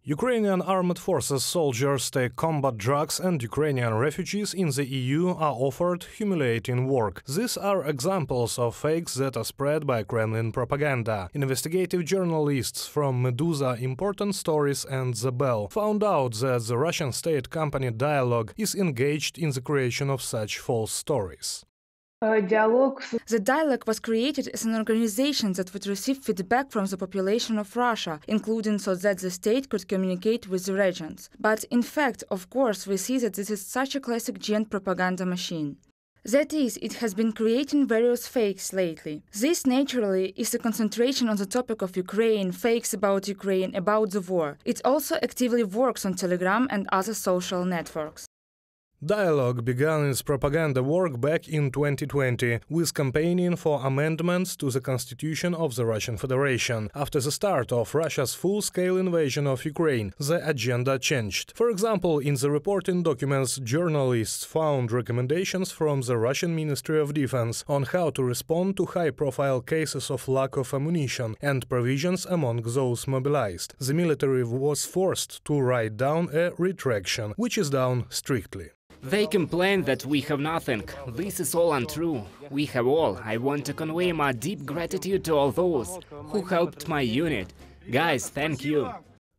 Ukrainian armed forces soldiers take combat drugs and Ukrainian refugees in the EU are offered humiliating work. These are examples of fakes that are spread by Kremlin propaganda. Investigative journalists from Meduza, Important Stories and The Bell found out that the Russian state company Dialog is engaged in the creation of such false stories. The Dialog was created as an organization that would receive feedback from the population of Russia, including so that the state could communicate with the regions. But in fact, of course, we see that this is such a classic giant propaganda machine. That is, it has been creating various fakes lately. This, naturally, is a concentration on the topic of Ukraine, fakes about Ukraine, about the war. It also actively works on Telegram and other social networks. Dialog began its propaganda work back in 2020 with campaigning for amendments to the constitution of the Russian Federation. After the start of Russia's full-scale invasion of Ukraine, the agenda changed. For example, in the reporting documents, journalists found recommendations from the Russian Ministry of Defense on how to respond to high-profile cases of lack of ammunition and provisions among those mobilized. The military was forced to write down a retraction, which is done strictly. They complain that we have nothing. This is all untrue. We have all. I want to convey my deep gratitude to all those who helped my unit. Guys, thank you.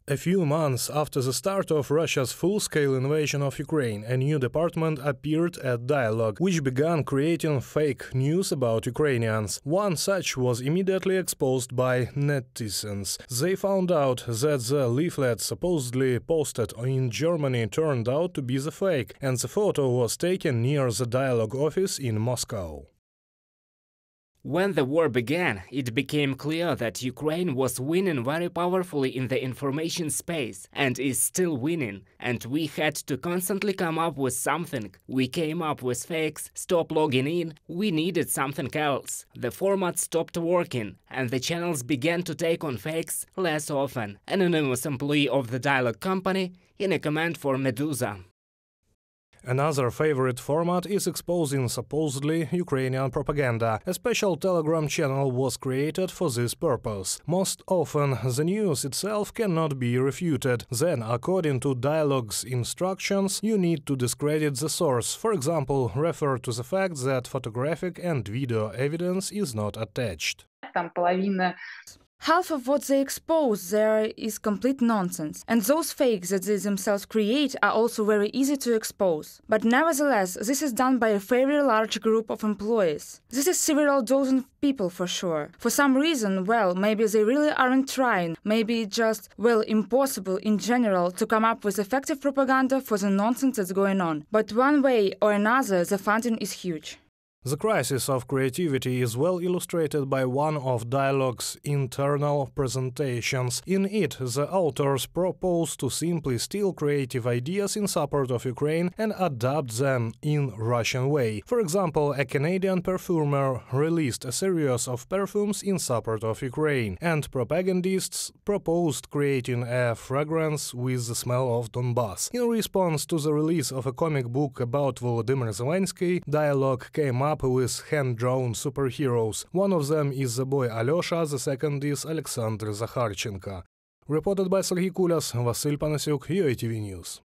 A few months after the start of Russia's full-scale invasion of Ukraine, a new department appeared at Dialog, which began creating fake news about Ukrainians. One such was immediately exposed by netizens. They found out that the leaflet supposedly posted in Germany turned out to be the fake, and the photo was taken near the Dialog office in Moscow. When the war began, it became clear that Ukraine was winning very powerfully in the information space and is still winning, and we had to constantly come up with something. We came up with fakes, stop logging in, we needed something else. The format stopped working, and the channels began to take on fakes less often. An anonymous employee of the Dialog company in a comment for Meduza. Another favorite format is exposing supposedly Ukrainian propaganda. A special Telegram channel was created for this purpose. Most often, the news itself cannot be refuted. Then, according to Dialog's instructions, you need to discredit the source. For example, refer to the fact that photographic and video evidence is not attached. Half of what they expose there is complete nonsense, and those fakes that they themselves create are also very easy to expose. But nevertheless, this is done by a very large group of employees. This is several dozen people for sure. For some reason, well, maybe they really aren't trying, maybe it's just, well, impossible in general to come up with effective propaganda for the nonsense that's going on. But one way or another, the funding is huge. The crisis of creativity is well illustrated by one of Dialog's internal presentations. In it, the authors propose to simply steal creative ideas in support of Ukraine and adapt them in Russian way. For example, a Canadian perfumer released a series of perfumes in support of Ukraine, and propagandists proposed creating a fragrance with the smell of Donbass. In response to the release of a comic book about Volodymyr Zelensky, Dialog came up with hand-drawn superheroes. One of them is the boy Alyosha, the second is Alexander Zakharchenko. Reported by Sergey Kulas, Vasyl Panasiuk, UATV News.